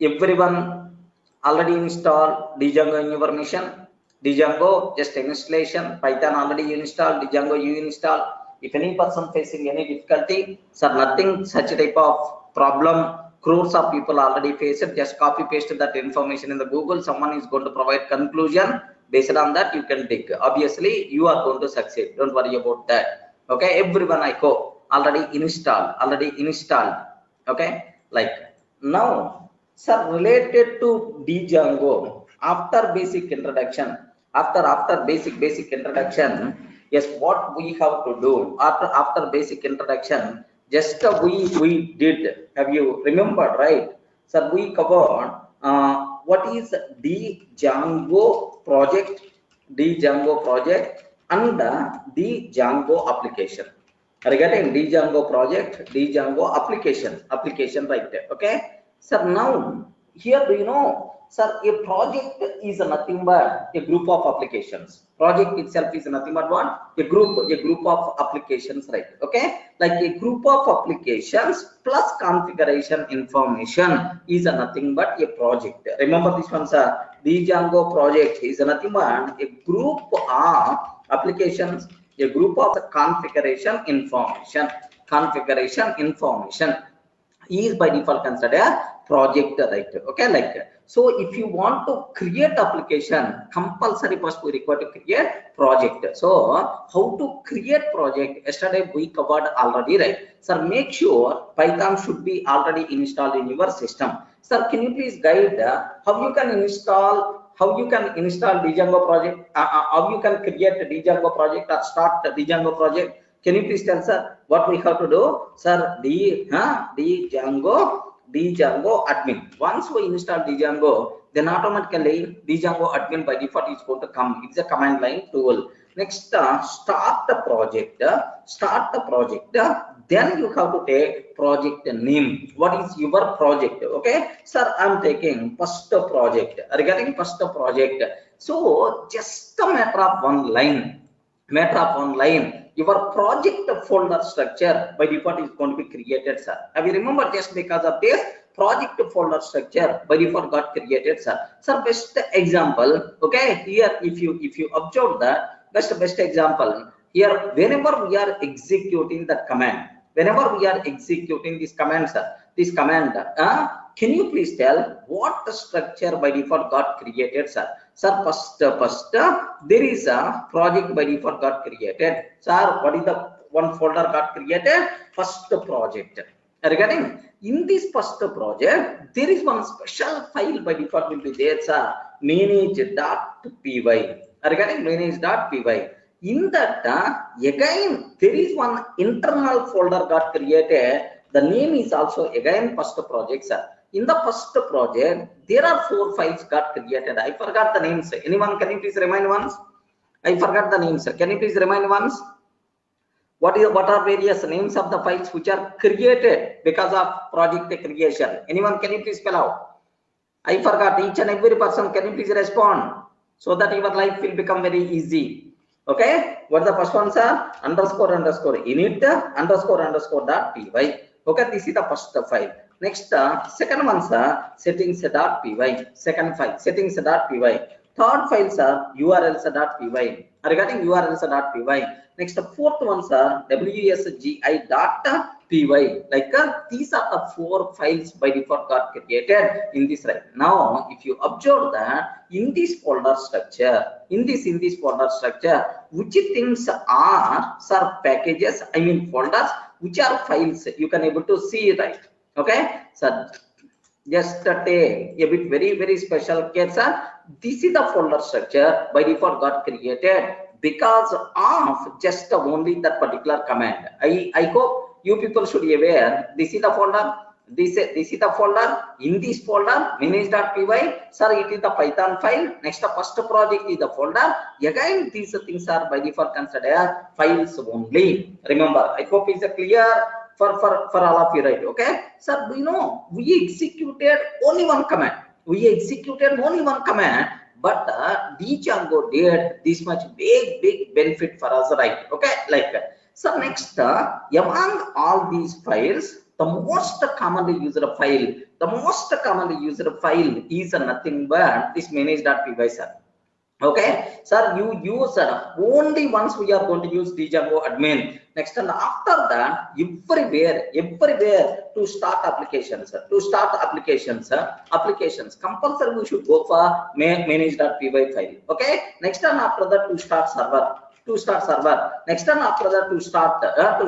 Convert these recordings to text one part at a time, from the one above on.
everyone already installed Django in your machine? Django just installation, Python already installed, Django you install. If any person facing any difficulty, sir, nothing such type of problem. Crores of people already face it. Just copy paste that information in the Google. Someone is going to provide conclusion. Based on that, you can dig. Obviously, you are going to succeed. Don't worry about that. Okay, everyone I hope already installed. Okay, like now, sir, related to Django, after basic introduction, after basic introduction, yes, what we have to do after basic introduction, just we did, have you remembered, right? So we covered what is Django project and the Django application. Regarding Django project, Django application right there. Okay, so now here, do you know, sir, a project is nothing but a group of applications. Project itself is nothing but what? A group of applications, right? Okay, like a group of applications plus configuration information is nothing but a project. Remember this one, sir. Django project is nothing but a group of applications, a group of configuration information is by default considered a project, right? Okay, like so if you want to create application, compulsory first we require to create project. So how to create project, yesterday we covered already, right? Sir, make sure Python should be already installed in your system. Sir, can you please guide how you can install Django project, how you can create a Django project or start the Django project? Can you please tell, sir, what we have to do? Sir, Django admin. Once we install Django, then automatically Django admin by default is going to come. It's a command line tool. Next, start the project. Then you have to take project name. What is your project? Okay, sir, I'm taking first project. Regarding first project, so just a matter of one line. Your project folder structure by default is going to be created, sir. Have you remember, just because of this project folder structure by default got created, sir. Sir, best example, okay, here if you observe that best example here, whenever we are executing the command, this command, sir, this command, can you please tell what the structure by default got created, sir? Sir, first there is a project by default got created. Sir, what is the one folder got created? First project. Regarding in this first project, there is one special file by default will be there, sir, manage.py. Regarding manage.py, in that again there is one internal folder got created. The name is also again first project, sir. In the first project, there are 4 files got created. I forgot the names. Anyone, can you please remind once? I forgot the names. Can you please remind once? What are various names of the files which are created because of project creation? Anyone, can you please spell out? I forgot. Each and every person, can you please respond so that your life will become very easy? Okay. What the first one, sir? Underscore init __.py. Okay, this is the first file. Next, second one, sir, settings.py. Second file, settings.py. Third file, sir, urls.py. Regarding urls.py. Next, fourth one, sir, wsgi.py. Like these are the 4 files by default got created in this, right? Now, if you observe that in this folder structure, in this folder structure, which things are, sir, packages, I mean folders, which are files, you can able to see, right? Okay, so just take a bit very special case, sir. This is the folder structure by default got created because of just only that particular command. I hope you people should be aware. This is the folder. This is the folder. In this folder, manage.py, sir, it is the Python file. Next, the first project is the folder. Again, these things are by default considered files only. Remember, I hope it's clear for all of you, right? Okay, sir, do you know we executed only one command? But Django did this much big benefit for us, right? Okay, like so next, among all these files, The most commonly used file, the most commonly used file is nothing but this manage.py, sir. Okay, sir, you use only once we are going to use Django admin. Next, and after that, everywhere to start applications, applications compulsory we should go for manage.py file. Okay, next, and after that to start server. Next time after that to start server,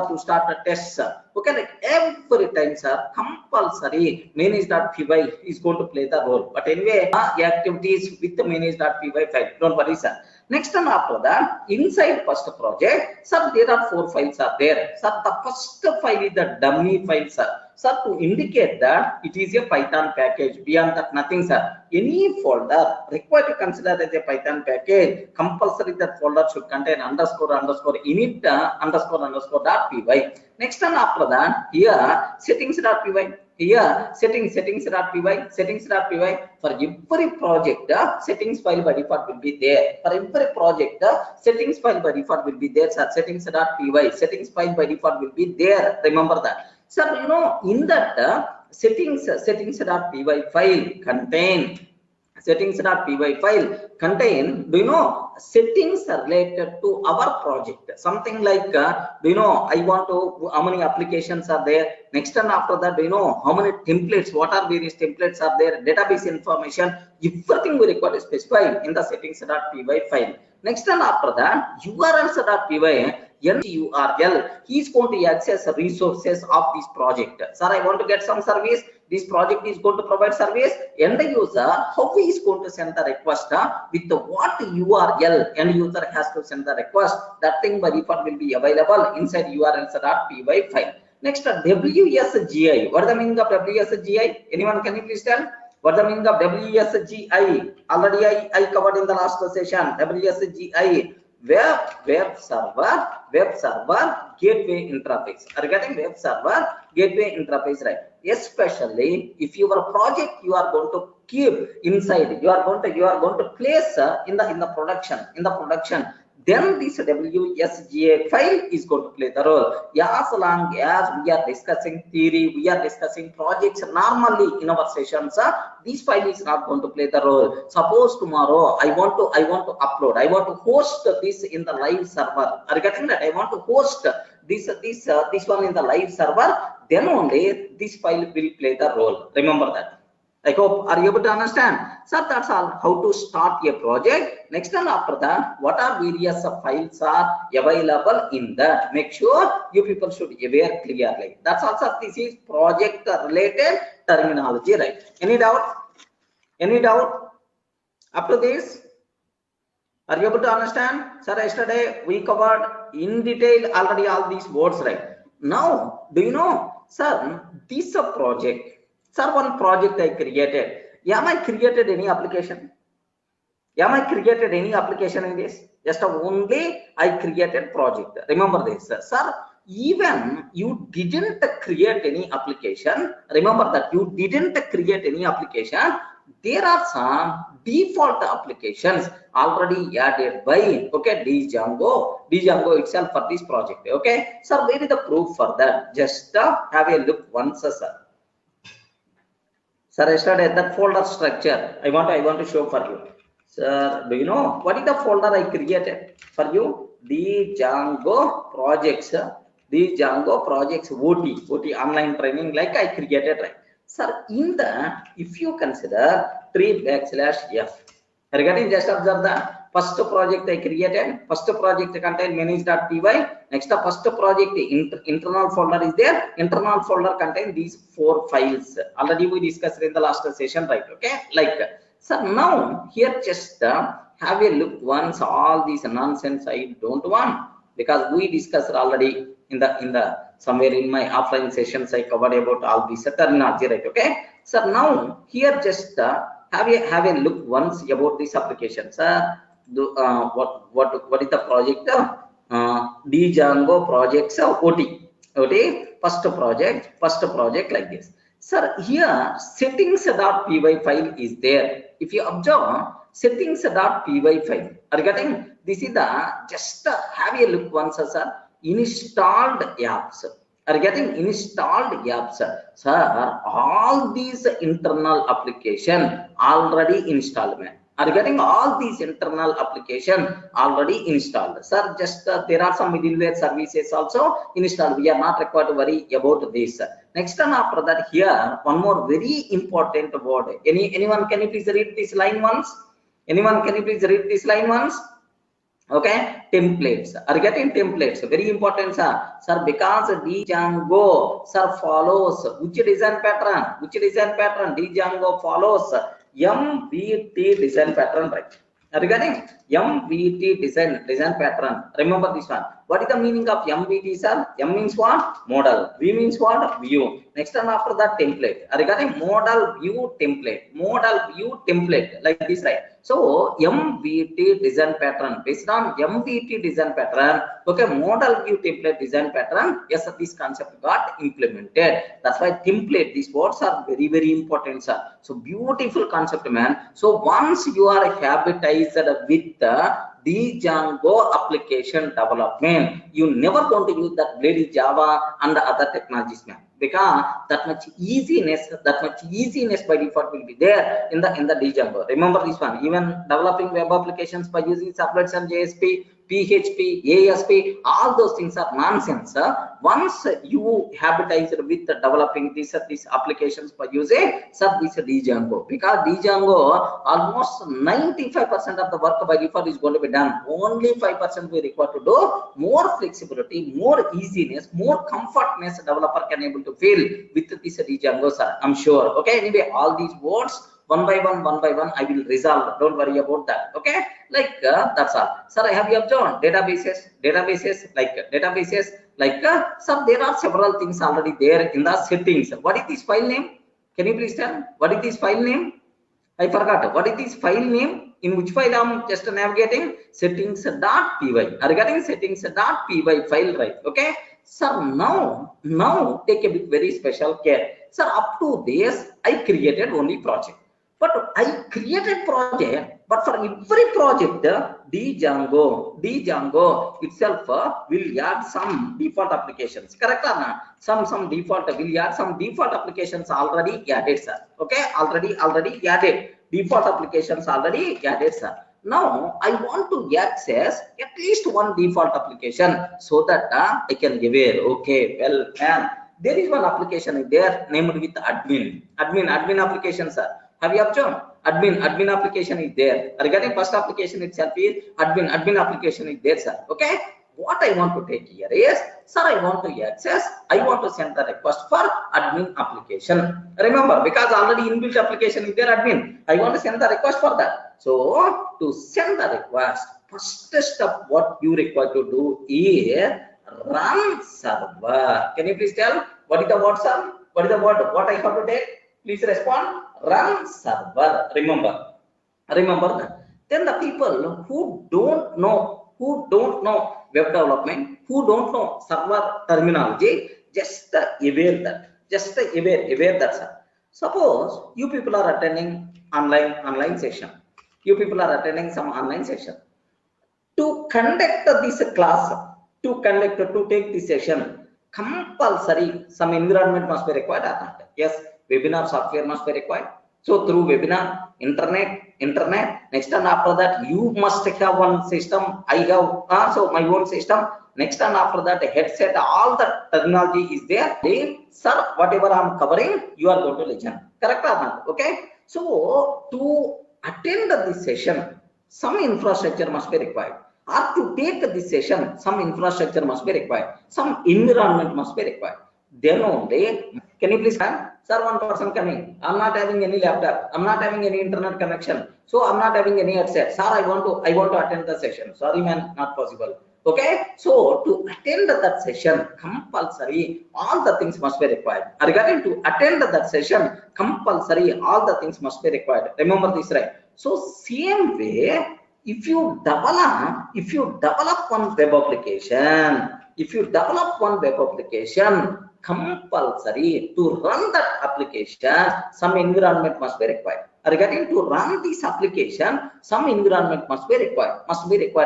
to start the tests. Okay, like every time, sir, compulsory manage.py is going to play the role. But anyway, activities with the manage.py file, don't worry, sir. Next time after that, inside first project, sir, there are 4 files are there. Sir, the first file is the dummy file, sir. Sir, to indicate that it is a Python package. Beyond that, nothing, sir. Any folder required to consider as a Python package, compulsory that folder should contain underscore init __.py. Next and after that, here settings.py. Here settings.py. For every project, settings file by default will be there. For every project, settings file by default will be there, sir. Settings.py. Settings file by default will be there. Remember that. Sir, you know, in that settings.py file contain do you know settings related to our project, something like do you know I want to how many applications are there. Next and after that, do you know how many templates, what are various templates are there, database information, everything we require to specify in the settings.py file. Next and after that, urls.py URL, he is going to access resources of this project. Sir, I want to get some service. This project is going to provide service. End user, how he is going to send the request with the what URL end user has to send the request. That thing by default will be available inside urls.py file. Next, WSGI. What is the meaning of WSGI? Anyone can you please tell? What is the meaning of WSGI? Already I covered in the last session. WSGI. Web server gateway interface. Are you getting web server gateway interface, right? Especially if your project you are going to keep inside, you are going to place in the production, then this WSGA file is going to play the role. As long as we are discussing theory, we are discussing projects normally in our sessions, this file is not going to play the role. Suppose tomorrow I want to upload, I want to host this in the live server. Are you getting that? I want to host this one in the live server, then only this file will play the role. Remember that. I hope, are you able to understand? So that's all, how to start a project. Next and after that, what are various files are available in that. Make sure you people should aware clearly. That's also, this is project related terminology, right? Any doubt? Any doubt up to this? Are you able to understand? Sir, yesterday we covered in detail already all these words, right? Now, do you know, sir, this project, sir, one project I created. Am I created any application? Am I created any application in this? Just only I created project. Remember this, sir. Even you didn't create any application. Remember that you didn't create any application. There are some default applications already added by Django itself for this project. Okay, sir, where is the proof for that? Just have a look once, sir. Sir, yesterday that folder structure I want to show for you. Sir, do you know what is the folder I created for you? The Django projects, OT online training, like I created, right? Sir, in that, if you consider 3/f, regarding, just observe that first project I created, first project contain manage.py. Next, the first project internal folder is there. Internal folder contain these 4 files. Already we discussed in the last session, right? Okay, like so now here just have a look once. All these nonsense I don't want, because we discussed already in the somewhere in my offline sessions I covered about all these terminology, right? Okay, so now here just have a look once about this application, sir. What is the project? Django projects OT first project like this, sir. Here settings.py file is there. If you observe settings.py file, are you getting? This is the just have a look once, sir. Installed apps. are getting installed apps. Sir, all these internal application already installed, man. Are getting all these internal application already installed. Sir, just there are some middleware services also installed. We are not required to worry about this. Next and after that, here one more very important word. Anyone can you please read this line once? Anyone can you please read this line once? Okay, templates. Are getting templates very important, sir, because Django, sir, follows which design pattern? Which design pattern? Django follows MVT design pattern, right? Regarding MVT design pattern, remember this one. What is the meaning of MVT, sir? M means what? Model. V means what? View. Next and after that, template. Regarding model view template, model view template, like this, right? So MVT design pattern, based on MVT design pattern, okay, model view template design pattern, yes, this concept got implemented. That's why template, these words are very, very important, sir. So beautiful concept, man. So once you are habitized with the Django application development, you never going to use that bloody Java and the other technologies, man, because that much easiness by default will be there in the Django. Remember this one. Even developing web applications by using servlets and JSP, PHP, ASP, all those things are nonsense. Once you habitized with developing these applications by using this Django, because Django almost 95% of the work by default is going to be done. Only 5% we require to do more flexibility, more easiness, more comfortness developer can able to feel with this Django, sir. I'm sure. Okay. Anyway, all these words one by one I will resolve. Don't worry about that. Okay, like that's all, sir. I have you observed databases like sir, there are several things already there in the settings. What is this file name? Can you please tell what is this file name? I forgot. What is this file name? In which file I'm just navigating? Settings.py. Regarding settings.py file, right? Okay, sir, now take a bit very special care, sir. Up to this I created only project, but I created project, but for every project Django itself will add some default applications, correct or not? Some default will add some default applications already added, sir. Okay, already added default applications already added, sir. Now I want to access at least one default application so that I can give it. Okay, well, man, there is one application there named with admin application, sir. Have you observed? Admin application is there. Regarding first application itself is admin application is there, sir. Okay, what I want to take here is, sir, I want to send the request for admin application. Remember, because already inbuilt application is there, admin. I want to send the request for that. So to send the request, first step what you require to do is run server. Can you please tell what is the word, sir? What is the word? What I have to take? Please respond. Run server. Remember that. Then the people who don't know web development, who don't know server terminology, just aware that. Sir. Suppose you people are attending online session. You people are attending some online session. To conduct this class, to take this session, compulsory some environment must be required or not? Yes, webinar software must be required. So through webinar, internet, next and after that you must have one system. I have also my own system. Next and after that headset, all the terminology is there. Sir, whatever I am covering, you are going to listen. Correct or not? Okay. So to attend this session, some infrastructure must be required. Or to take this session, some infrastructure must be required. Some environment must be required. Then only, can you please have? Sir, one person coming. I'm not having any laptop. I'm not having any internet connection. So I'm not having any headset. Sir, I want to attend the session. Sorry, man, not possible. Okay. So to attend that session, compulsory, all the things must be required. Regarding to attend that session, compulsory, all the things must be required. Remember this, right? So same way, if you develop one web application, compulsory to run that application, some environment must be required. Regarding to run this application, some environment must be required,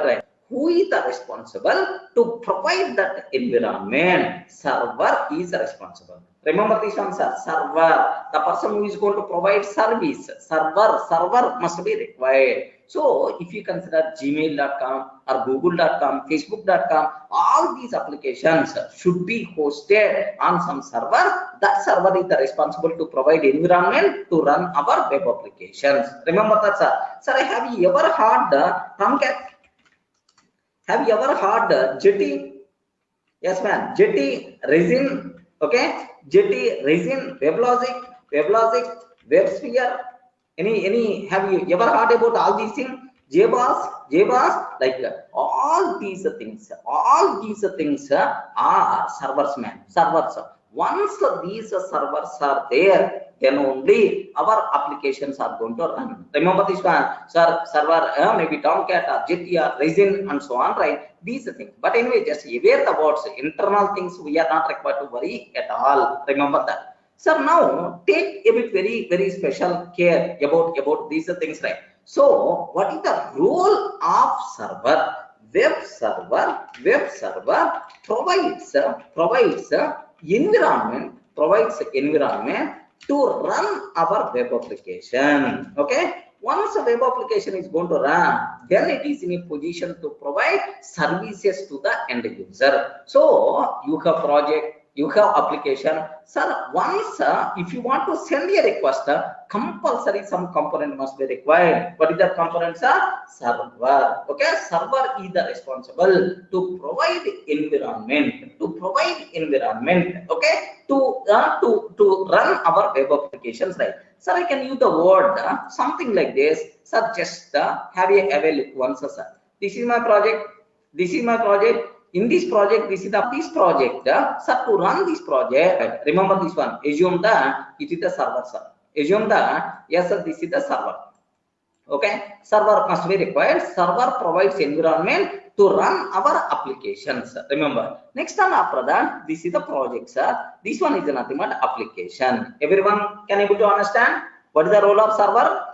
right? who is the responsible to provide that environment? Server is responsible. Remember this one, sir. Server, the person who is going to provide service. Server must be required. So if you consider gmail.com or google.com, facebook.com, all these applications should be hosted on some server. That server is the responsible to provide environment to run our web applications. Remember that, sir. Sir, have you ever heard Tomcat? Have you ever heard Jetty? Yes, man. Jetty, Resin, okay? Jetty, Resin, WebLogic, WebSphere. Have you ever heard about all these things? JBoss, like all these things are servers, man. Servers. Once these servers are there, then only our applications are going to run. Remember this one, sir. Server, maybe Tomcat or Jetty or Resin and so on, right? These things. But anyway, just aware about internal things. We are not required to worry at all. Remember that. So now take a bit very special care about these things, right? So what is the role of server? Web server provides environment to run our web application. Okay, once a web application is going to run, then it is in a position to provide services to the end user. So you have project, you have application, sir. Once if you want to send a request, compulsory some component must be required. What is that component, sir? Server. Okay, server is the responsible to provide environment, okay, to run our web applications, right? Sir, I can use the word something like this, sir. Just have a look once, sir. This is my project. In this project, this project, sir, to run this project, remember this one, assume that it is the server, sir. Assume that, yes, sir, this is the server. Okay, server must be required. Server provides environment to run our applications. Remember, next one after that, this is the project, sir. This one is nothing but application. Everyone can able to understand what is the role of server?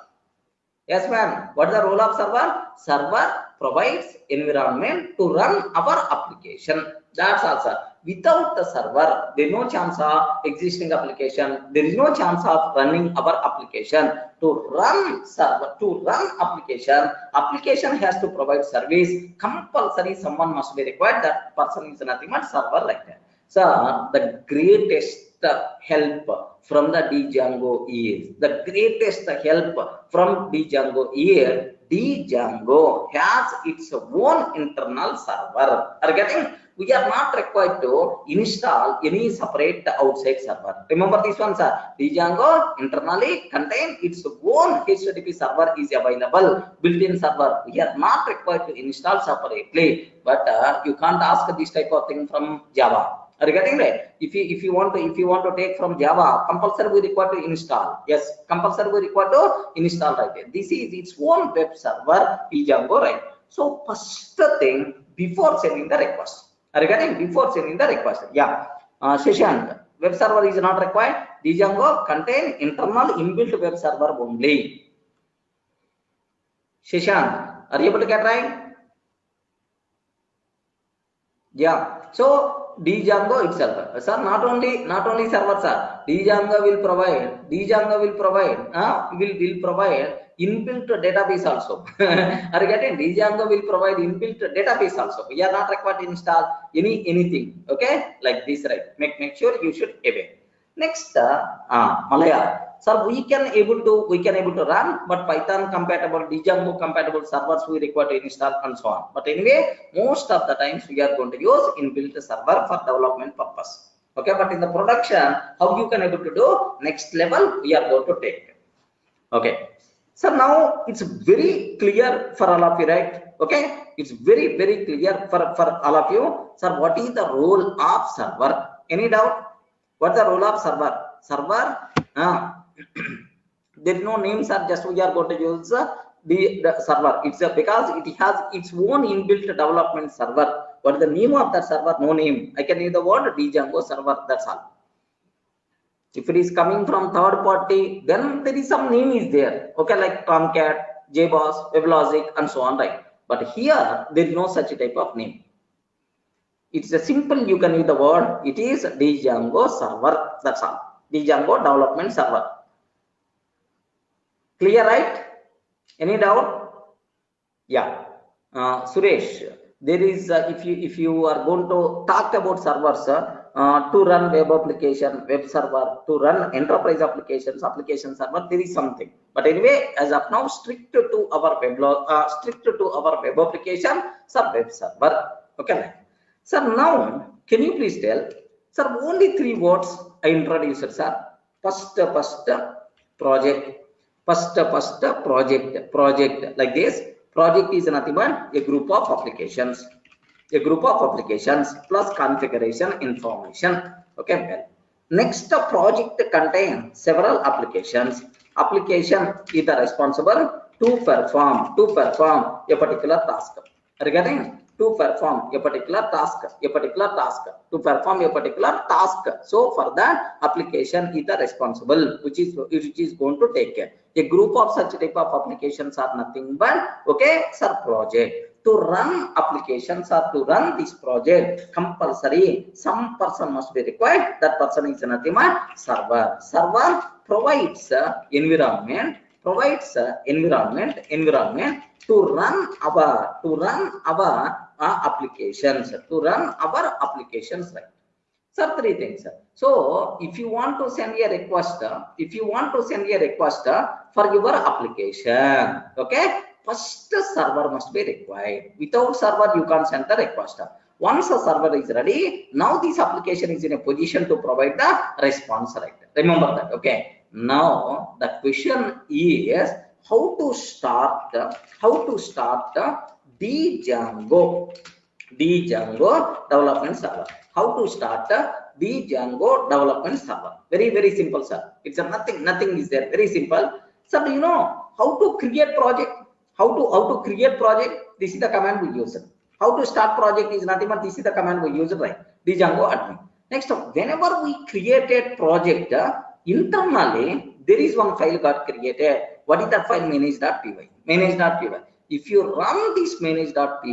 Yes, ma'am. What is the role of server? Server provides environment to run our application. That's all, sir. Without the server, there is no chance of existing application. There is no chance of running our application. To run server, to run application has to provide service. Compulsory someone must be required. That person is nothing but server, like that. So the greatest help from the Django is Django has its own internal server. Are getting? We are not required to install any separate outside server. Remember this one, sir. Django internally contain its own HTTP server is available, built-in server. We are not required to install separately. But you can't ask this type of thing from Java. Are you getting right? If you want to take from Java, compulsory we require to install. Yes, compulsory we require to install, right? This is its own web server, Django, right? So first thing before sending the request. Are you getting? Before sending the request, yeah. Session web server is not required. Django contain internal inbuilt web server only. Session, are you able to get right? Yeah. So Django itself, sir, not only server, sir. Django will provide inbuilt database also. Are you getting? Django will provide inbuilt database also. We are not required to install anything. Okay, like this, right? Make sure you should aware. Next, Malaya. Sir, we can able to run, but Python compatible, Django compatible servers we require to install and so on. But anyway, most of the times we are going to use inbuilt server for development purpose. Okay, but in the production, how you can able to do? Next level we are going to take. Okay. So now it's very clear for all of you, right? Okay, it's very clear for all of you. Sir, what is the role of server? Any doubt? What's the role of server? Server, there is no name, sir. Just we are going to use the server. It's because it has its own inbuilt development server. What is the name of that server? No name. I can use the word Django server. That's all. If it is coming from third party, then there is some name is there. Okay, like Tomcat, JBoss, WebLogic, and so on, right? But here there is no such type of name. It's a simple, you can use the word, it is Django server, that's all. Django development server. Clear, right? Any doubt? Yeah. Suresh, there is if you are going to talk about servers to run web application, web server, to run enterprise applications, application server, there is something. But anyway, as of now, strict to our web application, web server. Okay. Sir, now can you please tell, sir, only 3 words I introduced, sir. First project. First project like this. Project is nothing but a group of applications. A group of applications plus configuration information. Okay, well. Next, the project contains several applications. Application is responsible to perform a particular task. Regarding to perform a particular task, to perform a particular task. So for that, application is the responsible, which is going to take care. A group of such type of applications are nothing but, okay, sir, project. To run applications or to run this project, compulsory some person must be required. That person is nothing but server. Server provides environment to run our applications, right? So 3 things. So if you want to send a request, for your application, okay, first server must be required. Without server, you can't send the request. Once a server is ready, now this application is in a position to provide the response, right? Remember that, okay? Now the question is how to start the Django development server. How to start the Django development server? Very simple, sir. It's nothing is there. Very simple. Sir, do you know how to create project? How to create project? This is the command we use. How to start project is nothing but this is the command we use, right? The Django admin. Next, whenever we created project, internally there is one file got created. What is that file? Manage.py. If you run this manage.py,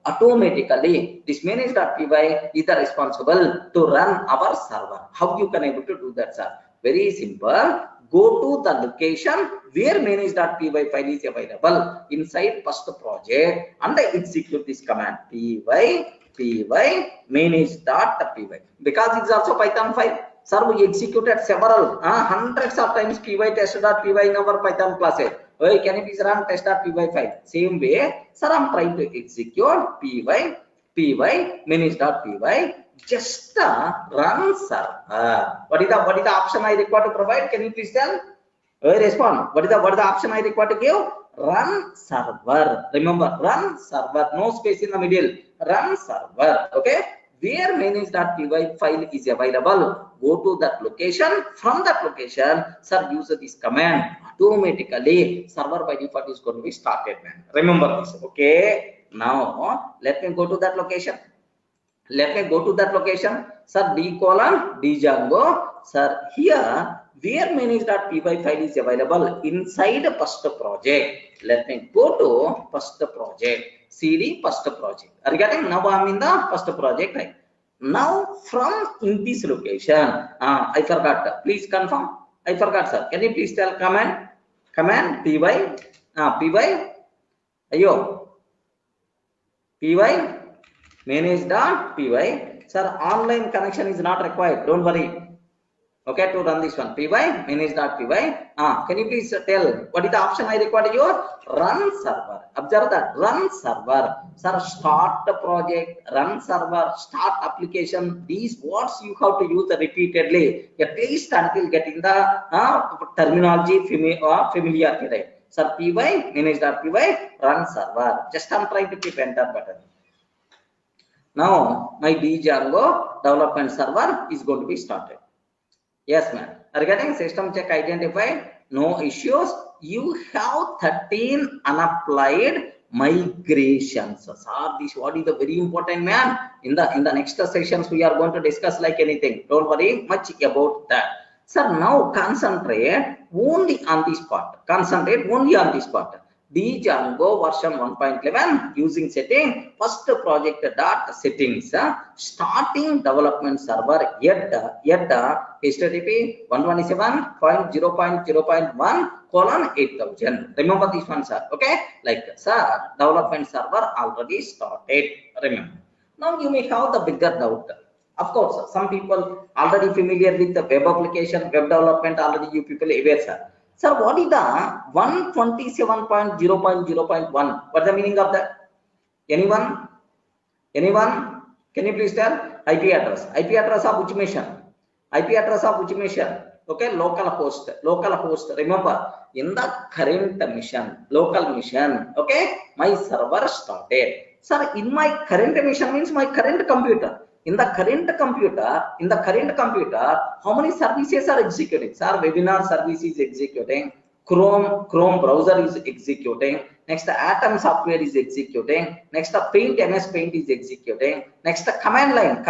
automatically this manage.py is the responsible to run our server. How you can able to do that, sir? Very simple. Go to the location where manage.py file is available inside first project and execute this command py manage.py, because it's also Python file. Sir, we executed several hundreds of times py test.py in our Python classes. Okay, can you please run test.py file? Same way, sir, I'm trying to execute py manage.py. Just run server. What is the option I require to provide? Can you please tell? Respond. What is the option I require to give? Run server. Remember, run server. No space in the middle. Run server. Okay. Where manage.py file is available, go to that location. From that location, sir, use this command. Automatically, server by default is going to be started, man. Remember this. Okay. Now, let me go to that location. Sir, Django. Sir, here where manage.py file is available inside first project. Let me go to first project. CD first project. Are you getting? Now I'm in the first project, right? Now from in this location, I forgot. Please confirm. I forgot, sir. Can you please tell command py manage.py. Sir, online connection is not required. Don't worry. Okay, to run this one, py manage.py. Can you please tell what is the option I require? Your run server. Observe that, run server. Sir, start the project, run server, start application. These words you have to use repeatedly, at least until getting the terminology familiarity, right? Sir, py manage.py run server. Just I'm trying to keep enter button. Now my Django development server is going to be started. Yes, ma'am. Regarding system check identified, no issues. You have 13 unapplied migrations. Sir, this what is the very important, man. In the next sessions we are going to discuss like anything. Don't worry much about that. Sir, now concentrate only on this part. Django version 1.11 using setting first project dot settings starting development server yet HTTP 127.0.0.1:8000. Remember this one, sir. Okay, like sir, development server already started. Remember. Now you may have the bigger doubt. Of course, some people already familiar with the web application, web development. Already you people aware, sir. Sir, what is the 127.0.0.1? What's the meaning of that? Anyone? Anyone? Can you please tell? IP address. IP address of which machine? IP address of which machine? Okay, local host. Local host. Remember, in the current mission, local mission. Okay, my server started. Sir, in my current mission means my current computer. In the current computer, how many services are executing? Sir, webinar service is executing. Chrome browser is executing. Next, Atom software is executing. Next, Paint, MS Paint is executing. Next, command line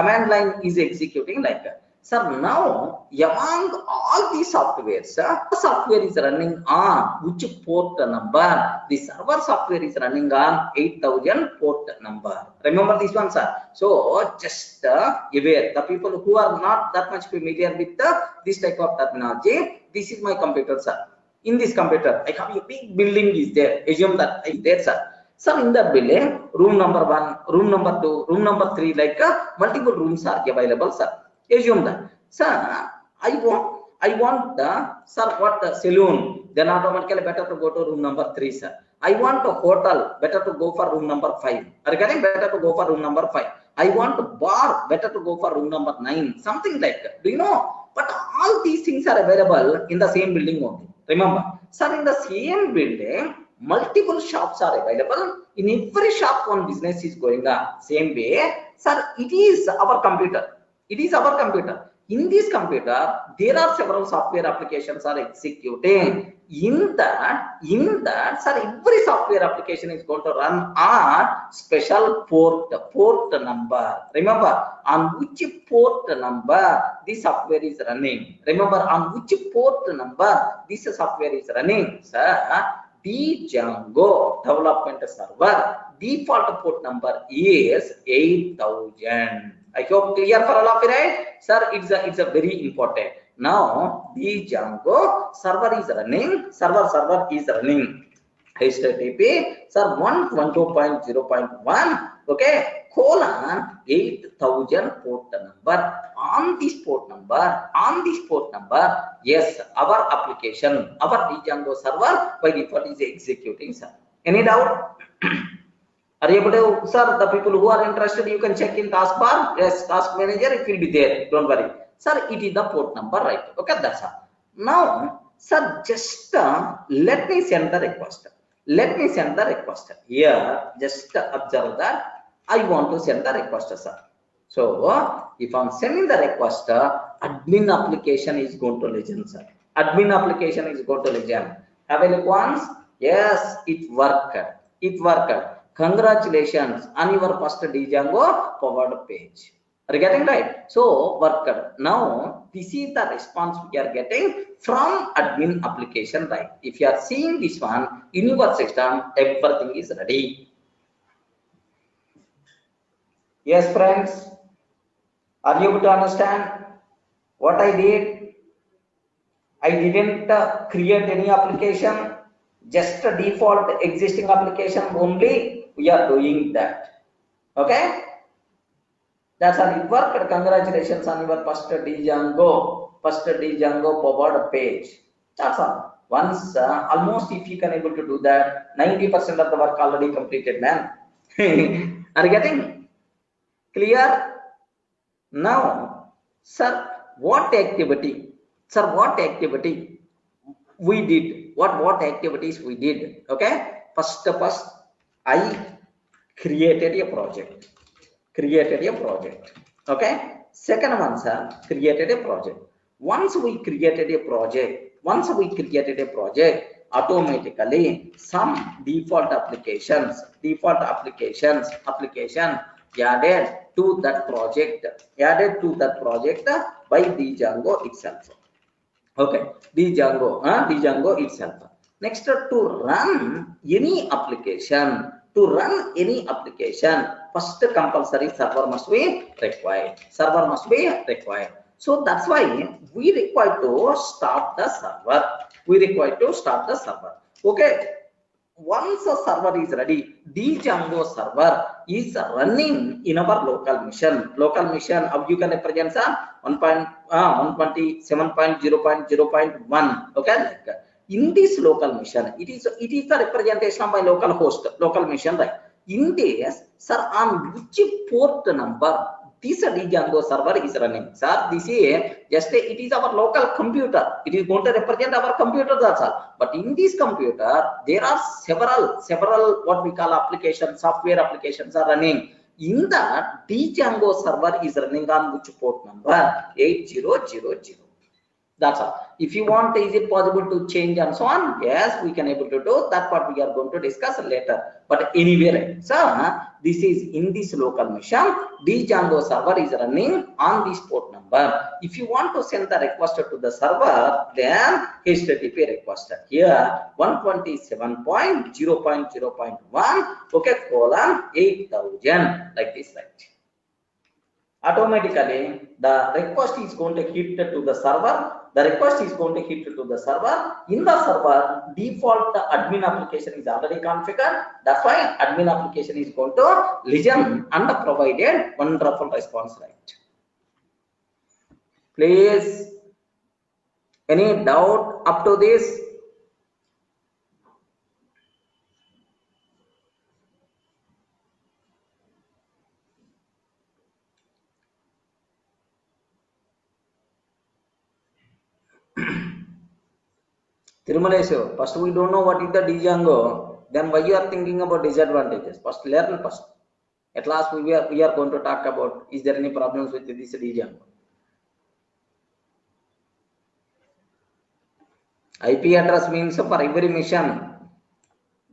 is executing like that. Sir, now among all these softwares, software is running on which port number? The server software is running on 8000 port number. Remember this one, sir. So just aware the people who are not that much familiar with this type of terminology. This is my computer, sir. In this computer, I have a big building is there. Assume that is there, sir. So in that building, room number 1, room number 2, room number 3, like multiple rooms are available, sir. Assume that, sir, I want the, sir, what the saloon, then automatically better to go to room number 3, sir. I want a hotel, better to go for room number 5. Are you getting? Better to go for room number 5. I want a bar, better to go for room number 9. Something like that. Do you know? But all these things are available in the same building only. Remember, sir, in the same building, multiple shops are available. In every shop, one business is going on. Same way, sir, it is our computer. It is our computer. In this computer, there are several software applications are executing. In that, sir, every software application is going to run on special port number. Remember, on which port number this software is running. Remember, on which port number this software is running, sir. Django development server default port number is 8000. I hope clear for all of you, right? Sir, it's a very important. Now Django server is running. Server is running. HTTP sir 112.0.1 okay colon 8000 port number. On this port number, yes, our application, our Django server by default is executing, sir. Any doubt? Are you able to, sir? The people who are interested, you can check in taskbar. Yes, task manager, it will be there. Don't worry, sir. It is the port number, right? Okay, that's all. Now, sir, just let me send the request. Here. Just observe that I want to send the request, sir. So, if I'm sending the request, admin application is going to listen, sir. Admin application is going to listen. Have a look once. Yes, it worked. Congratulations on your first Django powered page. Are you getting right? So worked. Now this is the response we are getting from admin application, right? If you are seeing this one in your system, everything is ready. Yes, friends. Are you able to understand what I did? I didn't create any application. Just a default existing application only. We are doing that. Okay, that's how it worked. Congratulations on your first Django powered page. That's all. Once almost if you can able to do that, 90% of the work already completed, man. Are you getting clear? Now, sir, what activity we did? What activities we did? Okay, first I created a project. Okay. Second one, sir, created a project. Once we created a project, automatically some default applications added to that project by Django itself. Okay, Django itself. Next, to run any application, first compulsory server must be required. So that's why we require to start the server. Okay. Once a server is ready, Django server is running in our local machine. How you can represent 127.0.0.1. Okay, in this local machine, it is the representation of my local host, local machine, right? In this, sir, on which port number this Django server is running? Sir, this is just it is our local computer. It is going to represent our computer, that's all. But in this computer, there are several what we call applications, software applications are running. In that, Django server is running on which port number? 8000. That's all. If you want, is it possible to change and so on? Yes, we can able to do that part. We are going to discuss later. But anyway, so this is in this local machine. Django server is running on this port number. If you want to send the request to the server, then HTTP request here 127.0.0.1 okay colon 8000 like this, right? Automatically the request is going to hit to the server. In the server, default admin application is already configured. That's why admin application is going to listen and provided wonderful response, right? Please, any doubt up to this? Tirumaleshu, first we don't know what is the Django, then why you are thinking about disadvantages? First learn first. At last we are going to talk about is there any problems with this Django. IP address means for every mission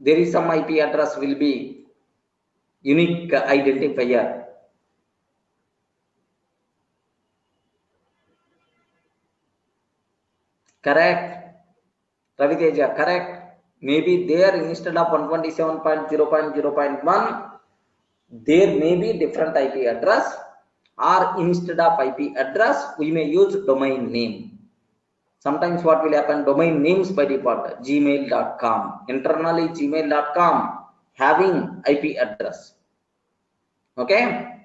there is some IP address will be unique identifier. Correct. Raviteja, correct. Maybe there instead of 127.0.0.1, there may be different IP address, or instead of IP address, we may use domain name. Sometimes what will happen, domain names by default, gmail.com, internally gmail.com having IP address. Okay?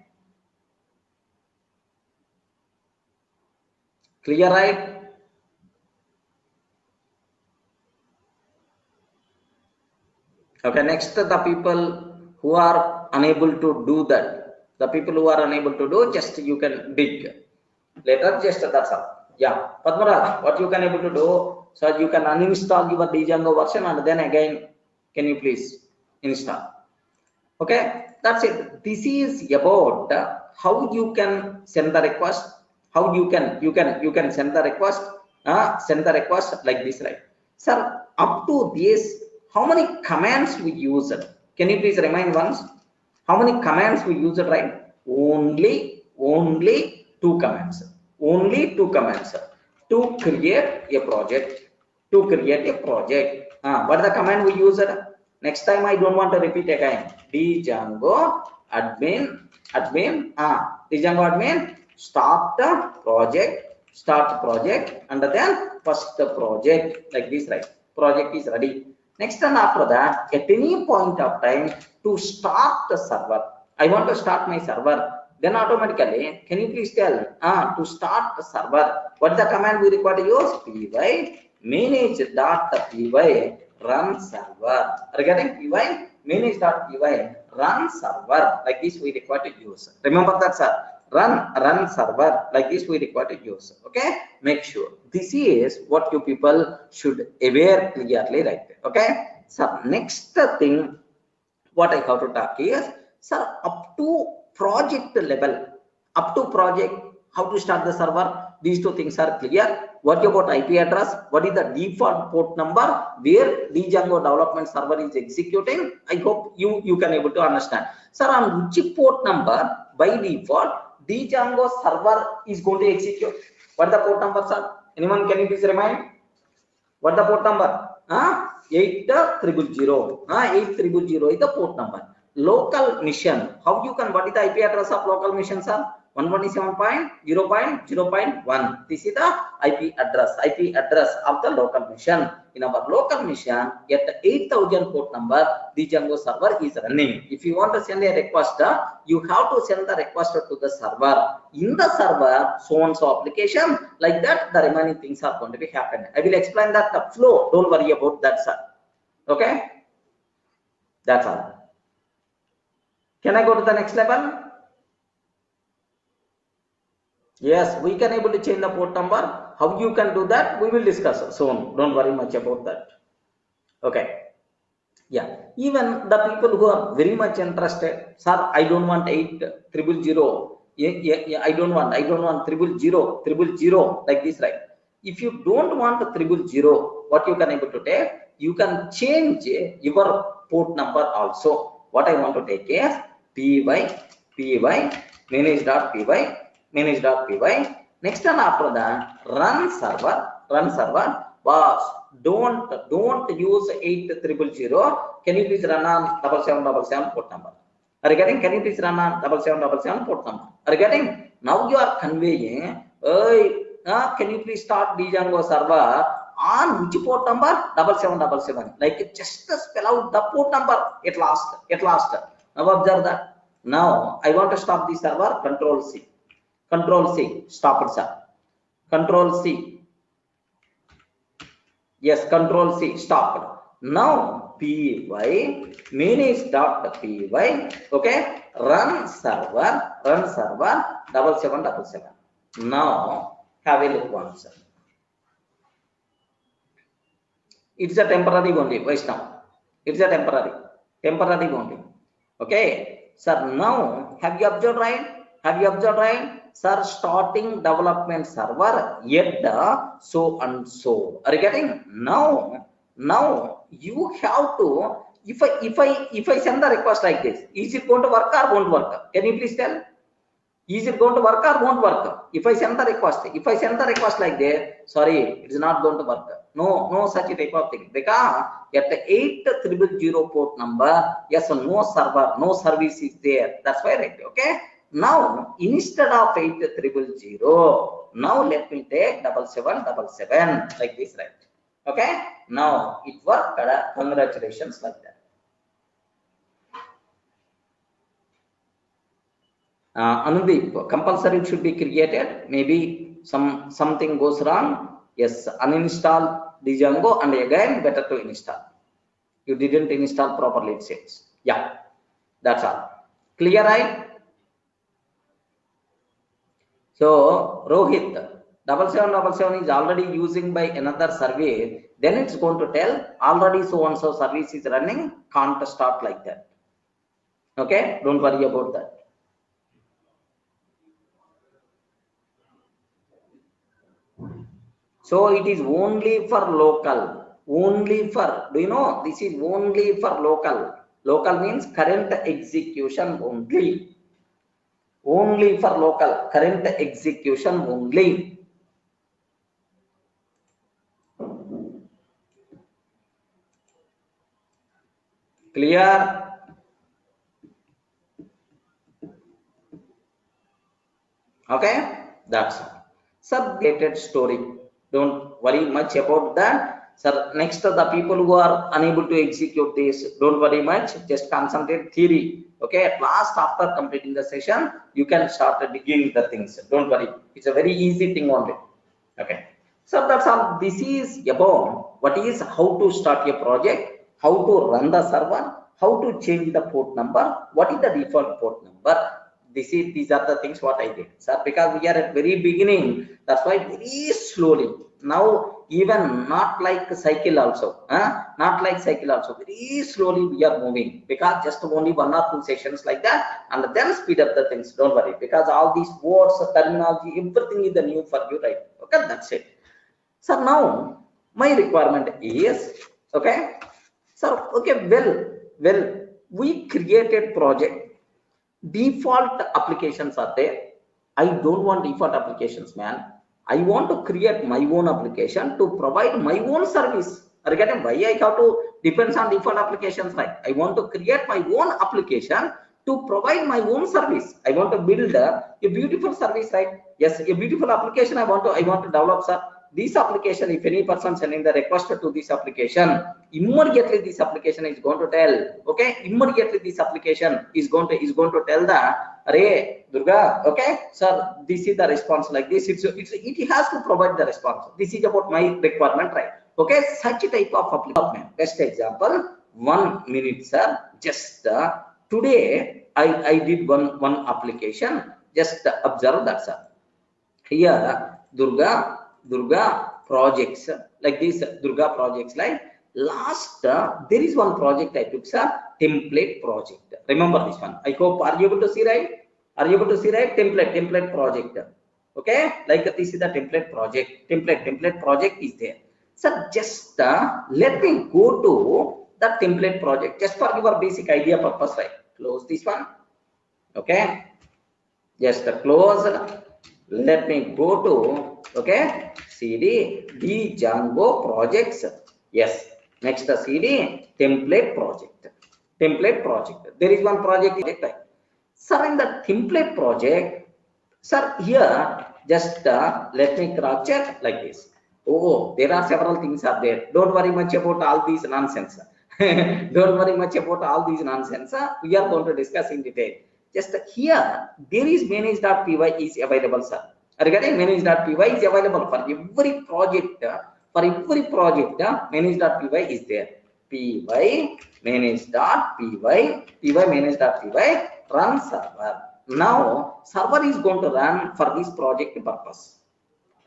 Clear, right? Okay, next the people who are unable to do that. The people who are unable to do, just you can dig. Later, just that's all. Yeah, Padmaraj, what you can able to do, so you can uninstall your Django version and then again, can you please install? Okay, that's it. This is about how you can send the request, how you can send the request, like this, right? Sir, up to this, how many commands we used? Can you please remind once? How many commands we used, right? Only 2 commands. Only 2 commands to create a project. What is the command we used? Next time I don't want to repeat again. Django admin, Django admin, start project, and then first project, like this, right? Project is ready. Next, and after that, at any point of time to start the server, I want to start my server. Then automatically, can you please tell to start the server? What is the command we require to use? Py manage.py run server. Regarding py manage.py run server, like this we require to use. Remember that, sir. Run server, like this we require to use. Okay, make sure this is what you people should aware clearly, right? Okay, so next thing what I have to talk is, sir, up to project level, how to start the server, these 2 things are clear. What about IP address? What is the default port number where Django development server is executing? I hope you can able to understand. Sir, on which port number by default Django server is going to execute? What is the port number, sir? Anyone, can you please remind? What is the port number? 8000. 8000 is the port number. Local mission. How you can, what is the IP address of local mission, sir? 127.0.0.1. This is the IP address of the local mission. In our local mission, at the 8000 port number, the Django server is running. If you want to send a request, you have to send the request to the server. In the server, so and so application, like that, the remaining things are going to be happening. I will explain that the flow. Don't worry about that, sir. Okay? That's all. Can I go to the next level? Yes, we can able to change the port number. How you can do that, we will discuss soon. Don't worry much about that. Okay. Yeah. Even the people who are very much interested, sir, I don't want 8000. Yeah, I don't want 000 like this, right? If you don't want 000, what you can able to take? You can change your port number also. What I want to take is py manage.py. Next one after that, run server. Boss, don't use 8000. Can you please run on 7777 port number? Are you getting? Can you please run on 7777 port number? Are you getting? Now you are conveying. Can you please start Django server on which port number? 7777. Like just spell out the port number at last. Now observe that. Now I want to stop the server. Control C. Stop it, sir. Control C. Yes, Control C. Stop. Now py manage.py. Okay. Run server 7777. Now have a look once. It's a temporary only. Vaishnav. It's a temporary only. Okay. Sir, now have you observed right? Sir, starting development server yet so and so. Are you getting? Now you have to, if I send the request like this, is it going to work or won't work? Can you please tell? Is it going to work or won't work? If I send the request like that, sorry, it is not going to work. No such type of thing. Because at the 8000 port number, yes, no server, no service is there. That's why, right? Okay. Now instead of 8000, now let me take 7777 like this, right? Okay. Now it worked. Congratulations, like that. Anudeep, compulsory should be created. Maybe something goes wrong. Yes, uninstall Django and again better to install. You didn't install properly, it says. Yeah, that's all. Clear, right? So Rohit, 7777 is already using by another service. Then it's going to tell already so and so service is running. Can't start like that. Okay, don't worry about that. So it is only for local. Only for, do you know, this is only for local. Local means current execution only. Only for local, current execution only. Clear? Okay, that's all. Subgated story. Don't worry much about that. Sir, next the people who are unable to execute this, don't worry much, just concentrate theory. Okay, at last after completing the session, you can start digging the things. Don't worry, it's a very easy thing only. Okay, so that's all. This is about what is how to start a project, how to run the server, how to change the port number, what is the default port number. These are the things what I did, sir, because we are at very beginning. That's why very slowly. Now even not like cycle also, very slowly we are moving, because just only 1 or 2 sessions like that, and then speed up the things. Don't worry, because all these words, terminology, everything is new for you, right? Okay, that's it. So now my requirement is, okay, so okay, well we created project. Default applications are there. I don't want default applications, man. I want to create my own application to provide my own service. Are you getting why I have to depends on default applications, right? I want to create my own application to provide my own service. I want to build a beautiful service, right? Yes, a beautiful application I want to develop, sir. This application, if any person sending the request to this application, immediately this application is going to tell, okay, immediately this application is going to tell the array Durga, okay, sir, this is the response like this. It has to provide the response. This is about my requirement, right? Okay, such type of application. Best example, 1 minute, sir. Just today I did one application. Just observe that, sir. Here Durga projects like this. Durga projects like last there is one project I took, sir, template project. Remember this one. I hope are you able to see, right? Are you able to see, right? Template project. Okay, like this is the template project. Template project is there. So just let me go to the template project just for your basic idea purpose, right? Close this one. Okay, just close. Let me go to, okay, CD Django projects. Yes, next CD template project. There is one project, right? Sir, in the template project, sir, here just let me cross check like this. Oh, there are several things are there. Don't worry much about all these nonsense. Don't worry much about all these nonsense. We are going to discuss in detail. Just here, there is manage.py is available, sir. Regarding manage.py is available for every project. For every project, manage.py is there. Py manage.py run server. Now, server is going to run for this project purpose.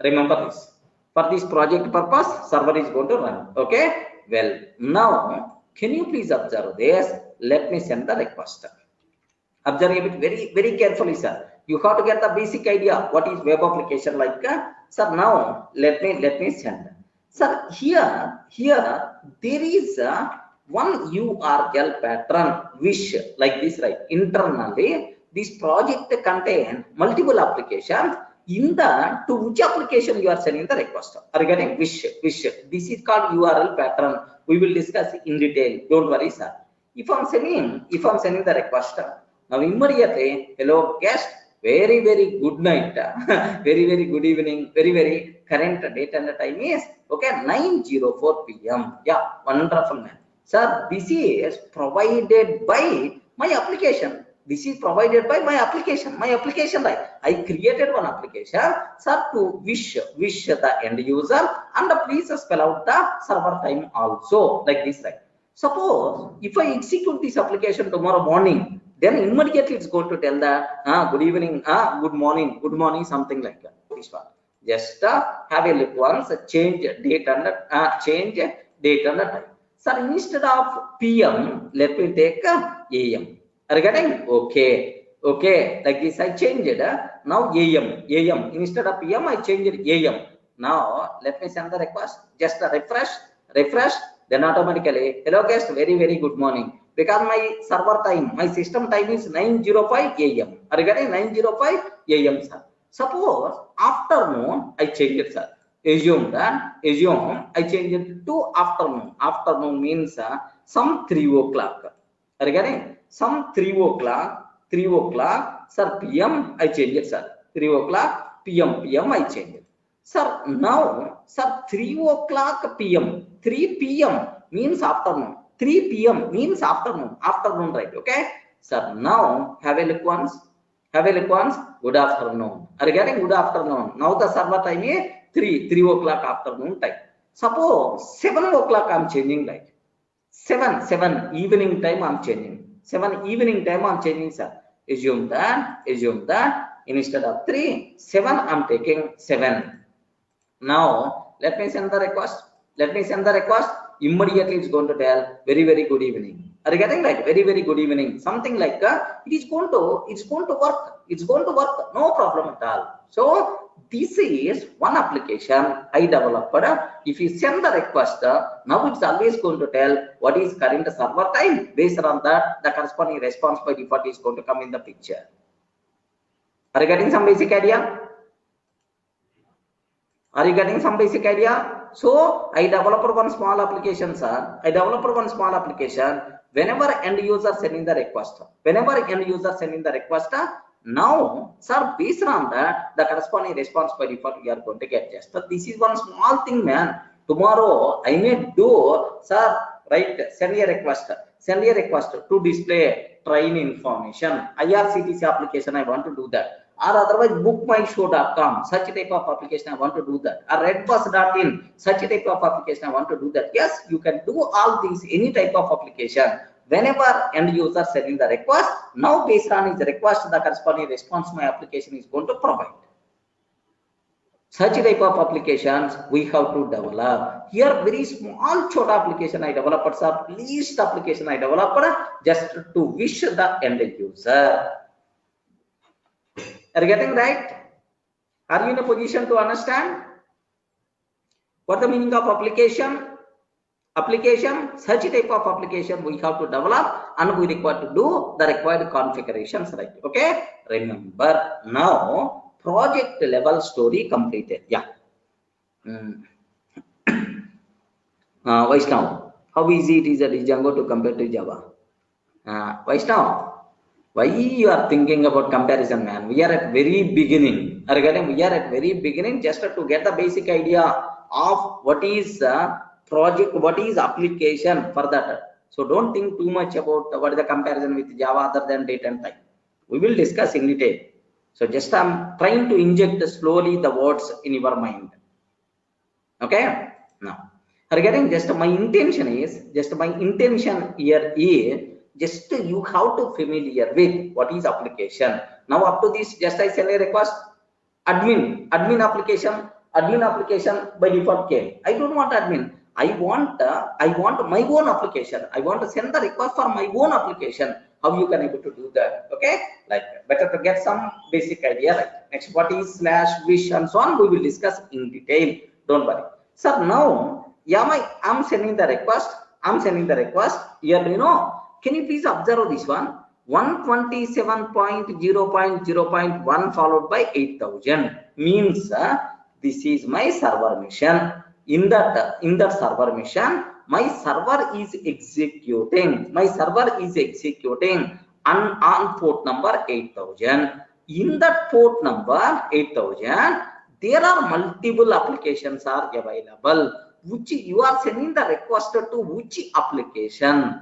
Remember this. For this project purpose, server is going to run. Okay. Well, now can you please observe this? Let me send the request. Observe it very carefully, sir. You have to get the basic idea what is web application like. Sir, now let me send. Sir, here there is one URL pattern which like this, right? Internally, this project contain multiple applications. In the to which application you are sending the request? Regarding which this is called URL pattern. We will discuss in detail. Don't worry, sir. If I'm sending the request, now immediately, hello guest, very good night, very good evening, very current date and the time is okay 9:04 p.m. Yeah, wonderful, man. Sir, this is provided by my application. This is provided by my application. Right? I created one application, sir, to wish the end user and please spell out the server time also like this, right? Suppose if I execute this application tomorrow morning, then immediately it's going to tell that good evening, good morning, something like that. This one. Just have a look once, change date and time. Sir, instead of PM, let me take AM. Are you getting? Okay, like this I changed it. Now AM. Instead of PM, I changed it AM. Now let me send the request. Just refresh. Then automatically, hello guest, very good morning. Because my server time, my system time is 9:05 AM. Are you getting 9:05 AM, sir? Suppose afternoon, I change it, sir. Assume I change it to afternoon. Afternoon means some 3 o'clock. Are you getting? Some 3 o'clock, sir, PM, I change it, sir. 3 o'clock, PM, I change it. Sir, now, sir, 3 o'clock PM, 3 PM means afternoon, 3 PM means afternoon, right? Okay? Sir, now, have a look once, good afternoon. Are you getting good afternoon? Now the server time is 3 o'clock afternoon time. Suppose 7 o'clock I'm changing, like 7 evening time I'm changing. 7 evening time I'm changing, sir. Assume that instead of 3, 7 I'm taking 7. Now let me send the request. Immediately it's going to tell very good evening. Are you getting right? Very good evening. Something like that. It's going to work. No problem at all. So this is one application I developed. If you send the request, now it's always going to tell what is current server time. Based on that, the corresponding response by default is going to come in the picture. Are you getting some basic idea? Are you getting some basic idea? So I developed one small application, sir. I developed one small application. Whenever end user sending the request, now, sir, based on that, the corresponding response by default we are going to get just. So this is one small thing, man. Tomorrow I may do, sir, right? Send a request to display train information. IRCTC application, I want to do that. Or otherwise bookmyshow.com, such type of application I want to do that. Or redbus.in, such type of application I want to do that. Yes, you can do all these, any type of application. Whenever end user sending the request, now based on his request, the corresponding response my application is going to provide. Such type of applications we have to develop. Here very small chota application I developed, sir. Least application I developed just to wish the end user. Are you getting right? Are you in a position to understand what the meaning of application? Such type of application we have to develop and we require to do the required configurations, right? Okay, remember now project level story completed. Yeah. Vaishnav, how easy it is at Django to compare to Java? Vaishnav, why you are thinking about comparison, man? We are at very beginning. We are at very beginning just to get the basic idea of what is project, what is application for that. So don't think too much about what is the comparison with Java other than date and time. We will discuss in detail. So just I'm trying to inject slowly the words in your mind. Okay. Now, just my intention here is just you have to familiar with what is application. Now up to this, just I send a request, admin application by default came. I don't want admin. I want my own application. I want to send the request for my own application. How you can able to do that? Okay, like better to get some basic idea. Right? Next, what is /wish and so on, we will discuss in detail. Don't worry. So now, I'm sending the request. Here, can you please observe this one? 127.0.0.1 followed by 8000 means this is my server mission. In that server mission, my server is executing on port number 8000. In that port number 8000, there are multiple applications are available. Which you are sending the request to which application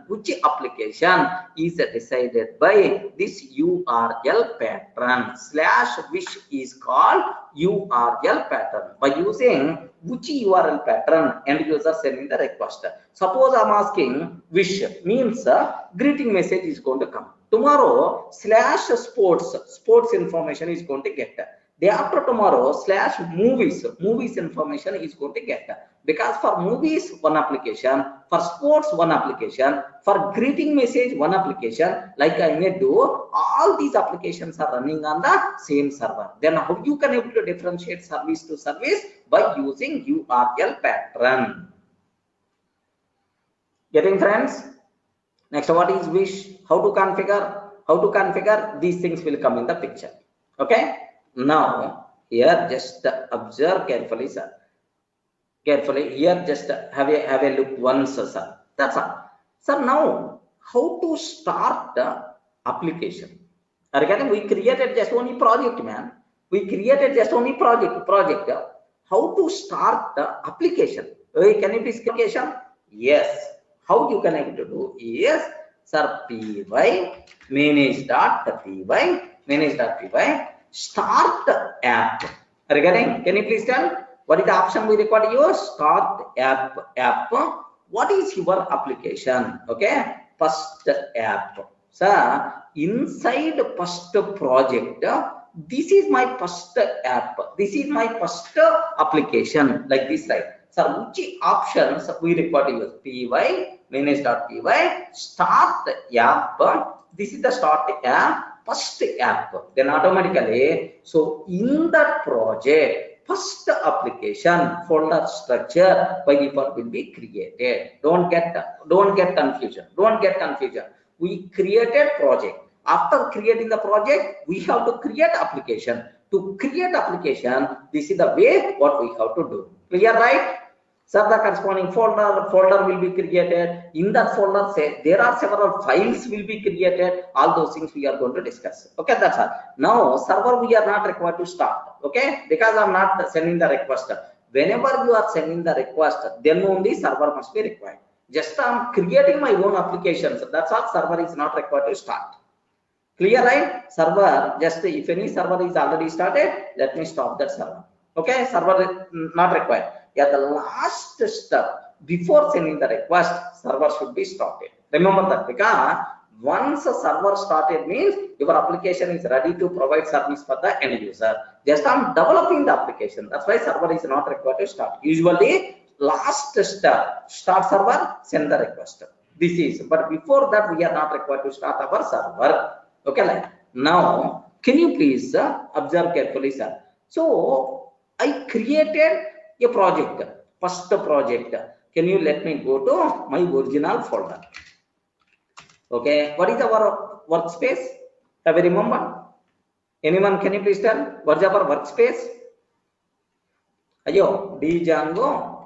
is decided by this URL pattern. /wish is called URL pattern. By using which URL pattern end user sending the request. Suppose I'm asking wish means greeting message is going to come. Tomorrow /sports information is going to get. Day after tomorrow /movies information is going to get. Because for movies one application, for sports one application, for greeting message one application, like I may do, all these applications are running on the same server. Then how you can able to differentiate service to service? By using URL pattern. Getting, friends? Next, what is wish? How to configure? These things will come in the picture. Okay. Now here just observe carefully, sir. Here just have a look once, sir. That's all. So now how to start the application? Again, we created just only project, man. Project. How to start the application? Can you please application? Yes. How you can able to do? Yes, sir. Py manage.py start app. Regarding, can you please tell what is the option we require to use? Start app. What is your application? Okay, first app. So inside first project, this is my first app. This is my first application. Like this, right? So which options we require to use? Py manage.py start app. This is the start app. First app, then automatically, so in that project, first application folder structure by default will be created. Don't get confusion. We created project. After creating the project, we have to create application. to create application, this is the way what we have to do. Clear, right? So the corresponding folder will be created. In that folder, say there are several files will be created. All those things we are going to discuss. Okay, that's all. Now server we are not required to start. Okay, because I'm not sending the request. Whenever you are sending the request, then only server must be required. Just I'm creating my own applications. That's all. Server is not required to start. Clear, right? Server, just if any server is already started, let me stop that server. Okay, server not required. Yeah, the last step before sending the request, server should be started. Remember that, because once a server started means your application is ready to provide service for the end user. Just I'm developing the application. That's why server is not required to start. Usually, last step, start server, send the request. This is, but before that, we are not required to start our server. Okay, now can you please observe carefully, sir? So I created a project, first project. Can you let me go to my original folder? Okay, what is our workspace? Have you remember? Anyone, can you please tell what is our workspace? Ayo, Django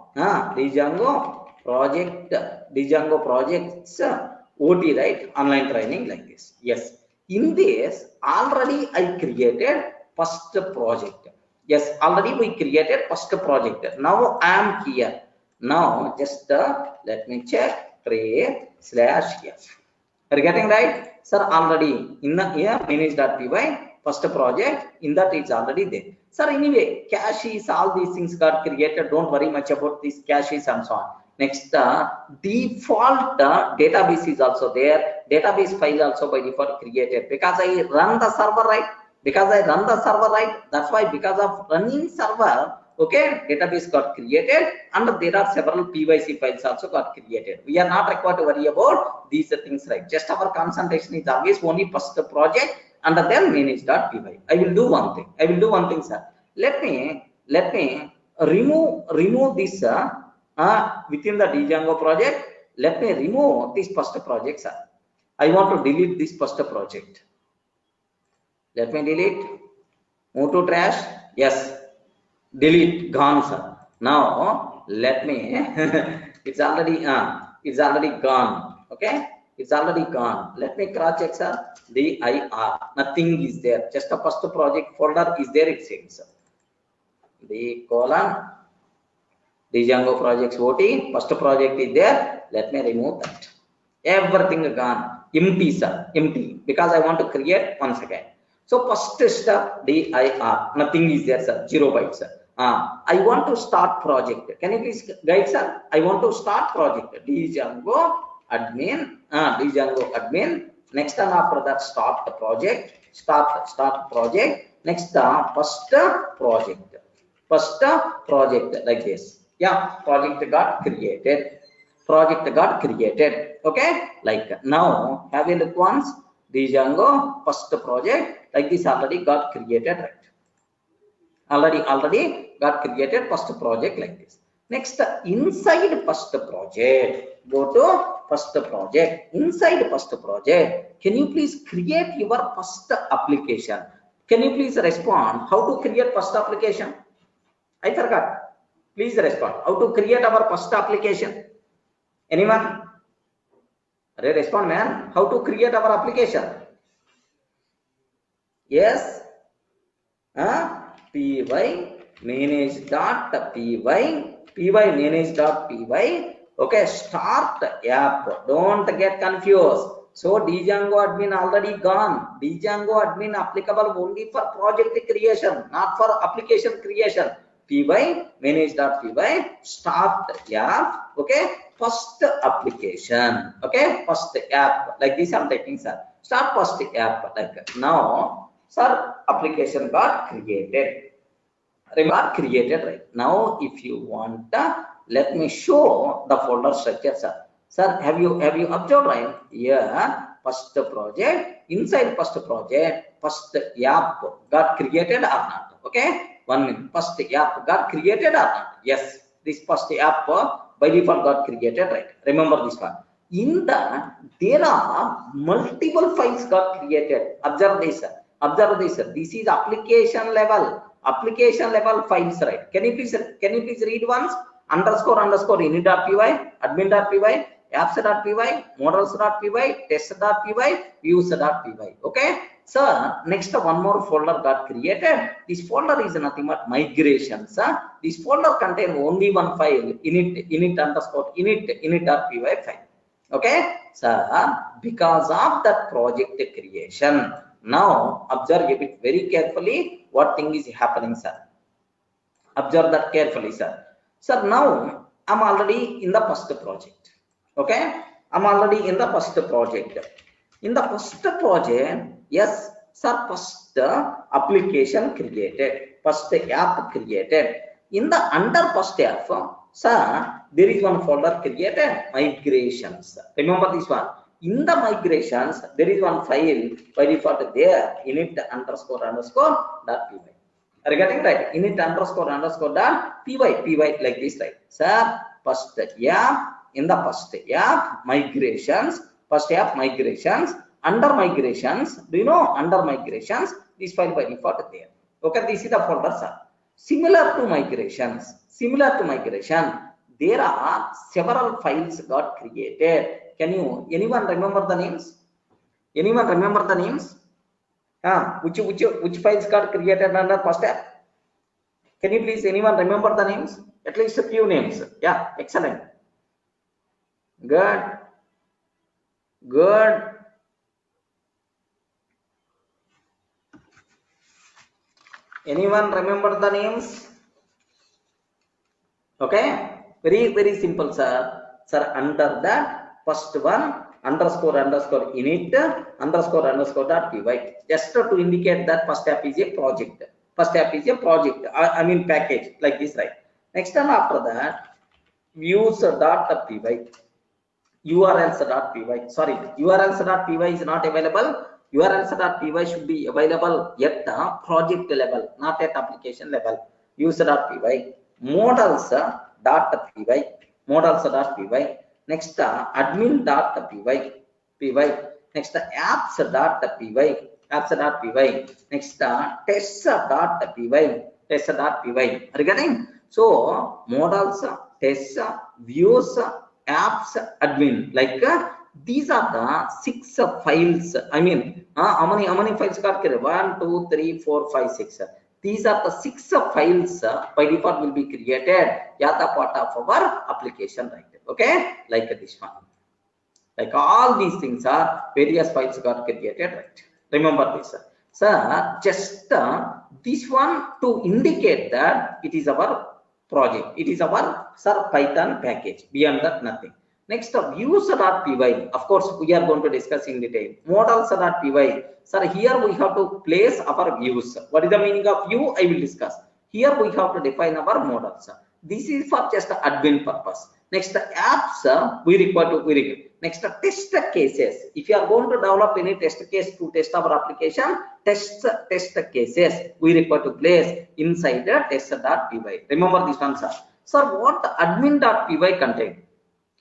project, Django projects OT, right? Online training like this. Yes. In this, already I created first project. Yes, already we created first project. Now I am here. Now just let me check create/f. Are you getting right? Sir, already in the here manage.py first project, in that it's already there. Sir, anyway, caches, all these things got created. Don't worry much about these caches and so on. Next, default database is also there. Database file also by default created, because I run the server, right? That's why, because of running server, okay, database got created, and there are several PYC files also got created. We are not required to worry about these things, right? Just our concentration is always only first project and then manage.py. I will do one thing, sir. Let me remove this within the Django project. Let me remove this first project, sir. I want to delete this first project. Let me delete. Move to trash. Yes, delete, gone, sir. Now let me it's already gone. Okay, it's already gone. Let me cross check, sir. dir, nothing is there, just the first project folder is there, it seems. The colon Django projects OT, first project is there. Let me remove that. Everything gone, empty, sir, empty, because I want to create once again. So first step, dir, nothing is there, sir, 0 bytes, sir. I want to start project. Can you please guide, sir? I want to start project. Django admin. Next time after that, start the project. Start project. Next first project like this. Yeah, project got created. Okay, like now have a look once. Django first project like this already got created, right? Already got created first project like this. Next, inside first project, go to first project. Inside first project, can you please create your first application? Can you please respond how to create first application? I forgot. Please respond how to create our first application. Anyone? Respond, man. How to create our application? Yes. Py manage.py, okay, start app. Don't get confused. So Django admin already gone. Django admin applicable only for project creation, not for application creation. Py manage.py, start app, okay, first application, okay, first app, like this I'm taking, sir. Start first app, like now, sir, application got created. Got created, right? Now if you want, let me show the folder structure, sir. Sir, have you observed, right? Here, first project, inside first project, first app got created or not? Okay, 1 minute. First app got created or not? Yes, this first app by default got created, right? Remember this one. In that, there are multiple files got created. Observe this, sir. Observe this. This is application level files, right? Can you please read once? Underscore init.py, admin.py, apps.py, models.py, test.py, views.py. Okay. So next one more folder got created. This folder is nothing but migrations. This folder contains only one file, init.py file. Okay. So because of that project creation, now observe a bit very carefully what thing is happening, sir. Observe that carefully, sir. Sir, now I'm already in the first project. Okay, I'm already in the first project. In the first project, yes, sir, first application created, first app created. In the under first app, sir, there is one folder created, migrations. Remember this one. In the migrations, there is one file by default there, init__.py. Are you getting right? Init__.py, like this, right? Sir, first app, in the first app migrations, under migrations, do you know under migrations, this file by default there. Okay, this is the folder, sir. Similar to migration, there are several files got created. Anyone remember the names? Which files got created under first app? Can you please anyone remember the names? At least a few names. Yeah, excellent. Good. Anyone remember the names? Okay, very simple, sir. Sir, under that first one, __init__.py, just to indicate that first app is a project. I mean package, like this, right? Next one after that, views.py, urls.py. Sorry, urls.py is not available. urls.py should be available at the project level, not at application level. User.py, models.py, next admin.py, next apps.py, next test.py. Are you getting? So models, tests, views, apps, admin, like these are the 6 files. I mean, how many files got created? 1, 2, 3, 4, 5, 6. These are the 6 files by default will be created as a part of our application, right? Okay, like this one. Like all these things are various files got created, right? Remember this, sir. Just this one to indicate that it is our project, it is our, sir, Python package. Beyond that, nothing. Next, views.py. Of course, we are going to discuss in detail. Models.py. Sir, here we have to place our views. What is the meaning of view? I will discuss. Here we have to define our models. This is for just admin purpose. Next, apps we require to next, test cases. If you are going to develop any test case to test our application, test cases we require to place inside the test.py. Remember this one, sir. Sir, what admin.py contain?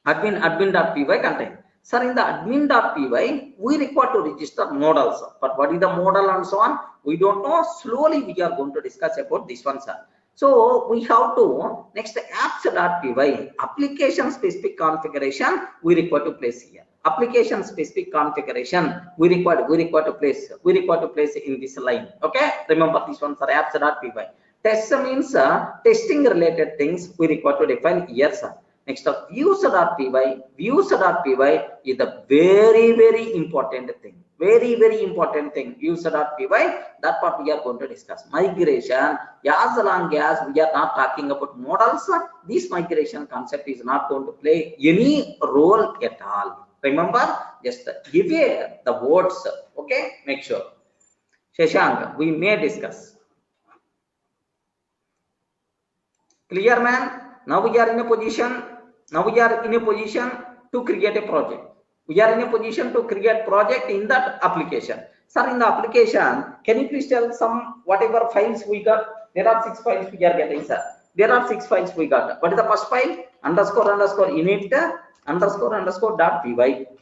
Admin.py contain. Sir, in the admin.py, we require to register models. But what is the model and so on? We don't know. Slowly we are going to discuss about this one, sir. So we have to, next, apps.py, application specific configuration we require to place here. Application specific configuration we require to place in this line. Okay, remember this one, sir. Apps.py. Test means testing related things we require to define here, sir. Next, views.py. Views.py is the very important thing. Very important thing. Views.py, that part we are going to discuss. Migration, as long as we are not talking about models, this migration concept is not going to play any role at all. Remember, just give the words. Okay, make sure. Shashank, we may discuss. Clear, man? Now we are in a position to create a project. We are in a position to create project in that application. Sir, in the application, can you please tell some whatever files we got? There are 6 files we are getting, sir. There are 6 files we got. What is the first file? __init__.py.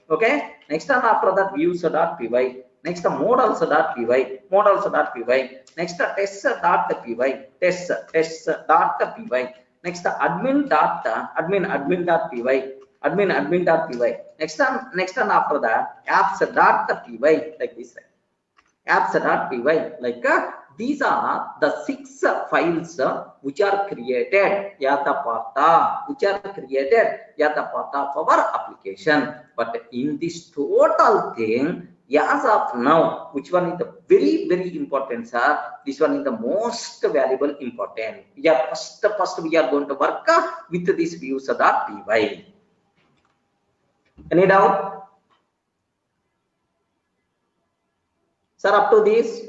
Okay. Next one after that, views.py. Next models.py, models.py. Next test.py, test.py. Next admin.py, admin.py. Next and after that apps.py, like this. Apps.py, like these are the 6 files which are created at the part of our application. But in this total thing, as of now, which one is the very important, sir? This one is the most valuable important. Yeah, first we are going to work with this views.py. Any doubt? Sir, up to this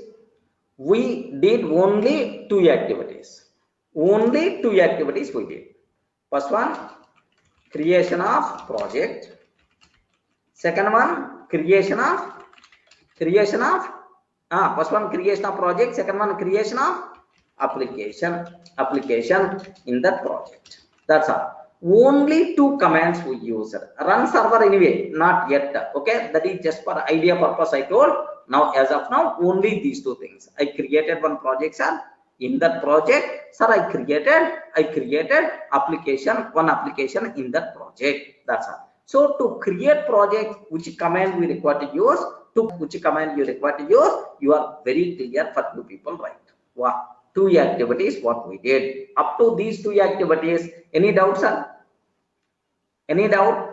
we did only 2 activities. Only 2 activities we did. First one, creation of project. Second one, creation of first one, creation of project. Second one, creation of application in that project. That's all. Only 2 commands we used. Run server anyway, not yet. Okay, that is just for idea purpose I told. Now, as of now, only these 2 things. I created one project, sir. In that project, sir, I created one application in that project. That's all. So to create project, which command we require to use, you are very clear for you people, right? Wow. 2 activities what we did. Up to these 2 activities, any doubt, sir? Any doubt?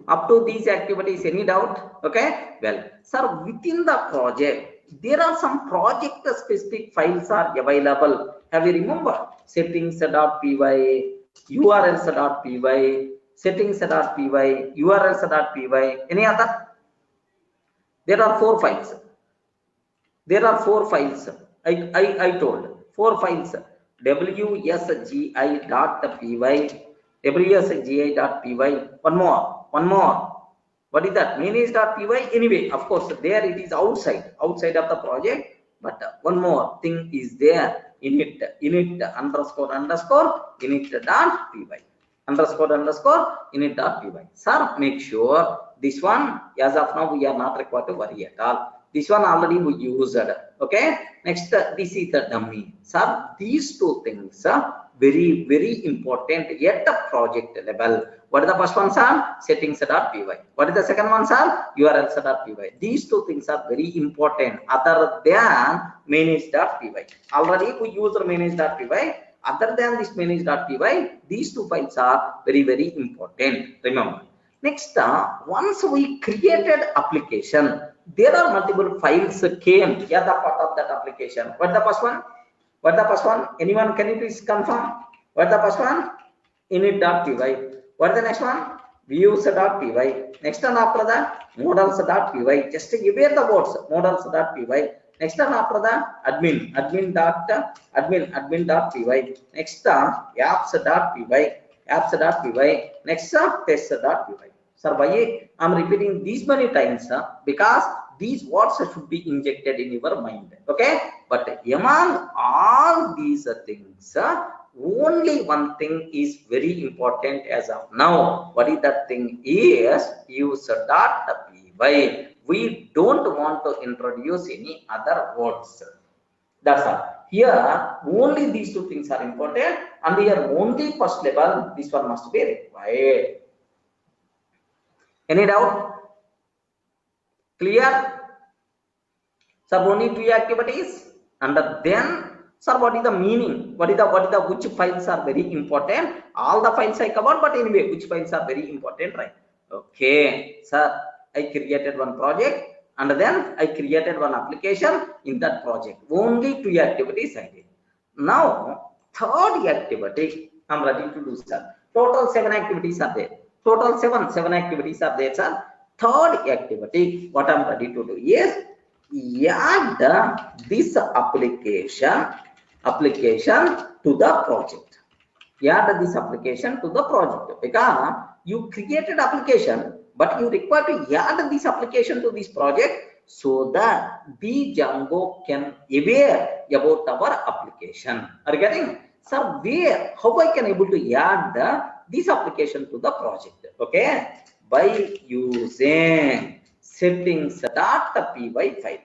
Up to these activities, any doubt? Okay, well, sir, within the project there are some project specific files are available. Have you remember? Settings.py, urls.py, settings.py, urls.py. Any other? There are 4 files. There are 4 files. I told 4 files. wsgi.py, wsgi.py. One more. What is that? Manage.py. Anyway, of course, there it is outside of the project. But one more thing is there. Init underscore init.py. Init.py. Sir, make sure this one, as of now, we are not required to worry at all. This one already we used. Okay. Next, this is the dummy. Sir, these 2 things are very important at the project level. What is the first one, sir? Settings.py. What is the second one, sir? urls.py. These 2 things are very important other than manage.py. Already we use manage.py. Other than this manage.py, these 2 files are very important. Remember. Next, once we created application, there are multiple files came as a part of that application. What is the first one? What is the first one? Anyone, can you please confirm? What is the first one? Init.py. What is the next one? Views.py. Next one after that, models.py. Just to give you the words, models.py. Next one after that, admin.py. Next apps.py. Next test.py. Sir, why I'm repeating these many times? Because these words should be injected in your mind. Okay, but among all these things, only one thing is very important as of now. What is that thing? Is user.py. We don't want to introduce any other words. That's all. Here only these 2 things are important, and here only first level this one must be required. Any doubt? Clear? Sir, only 2 activities, and then, sir, what is the meaning? What is the which files are very important? All the files I covered, but anyway, which files are very important, right? Okay, sir, I created one project, and then I created one application in that project. Only 2 activities I did. Now, 3rd activity I'm ready to do, sir. Total 7 activities are there. Total 7 activities are there, sir. 3rd activity, what I'm ready to do is add this application to the project. Add this application to the project, because you created application, but you require to add this application to this project so that the Django can aware about our application. Are you getting? Sir, where? How I can able to add this application to the project? Okay, by using settings.py file.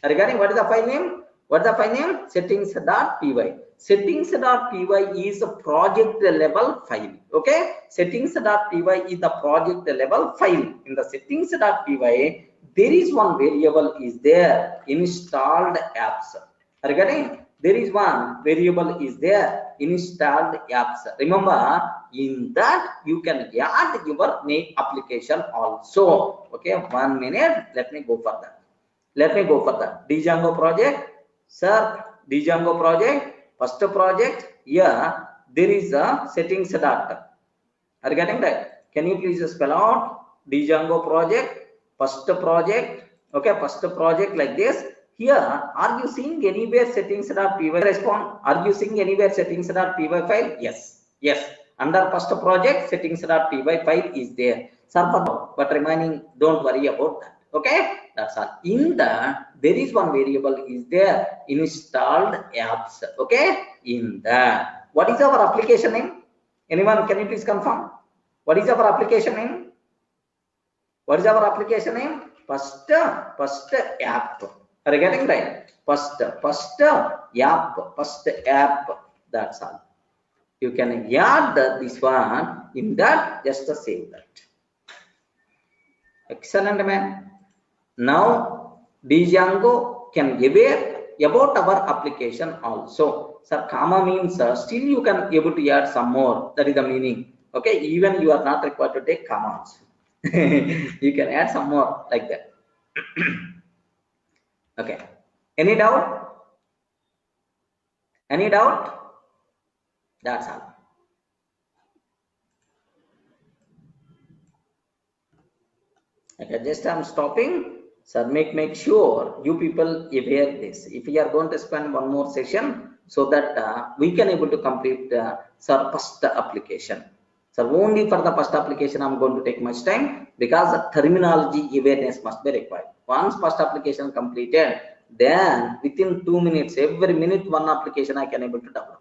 Regarding what is the file name? What is the file name? Settings.py. Settings.py is a project level file. Okay, settings.py is the project level file. In the settings.py, there is one variable is there, installed apps. Regarding, there is one variable is there, installed apps. Remember, in that you can add your main application also. Okay, 1 minute. Let me go for that. Django project, sir. Django project. First project, here there is a settings data. Are you getting that? Can you please spell out Django project, first project? Okay, first project like this. Here, are you seeing anywhere settings.py? Respond. Are you seeing anywhere settings.py file? Yes. Yes. Under first project, settings.py file is there. Sir, but remaining, don't worry about that. Okay, that's all. In that, there is one variable is there, installed apps. Okay, in that, what is our application name? Anyone, can you please confirm? What is our application name? What is our application name? First app. Are you getting right? First app. First app. That's all. You can add this one in that. Just to save that. Excellent, man. Now Django can aware about our application also. Sir, comma means still you can able to add some more. That is the meaning. Okay, even you are not required to take commas. You can add some more like that. Okay. Any doubt? Any doubt? That's all. Okay, just I'm stopping. Sir, make sure you people aware this. If we are going to spend one more session, so that we can able to complete the first application. So only for the first application I'm going to take much time, because the terminology awareness must be required. Once first application completed, then within 2 minutes, every minute one application I can able to develop.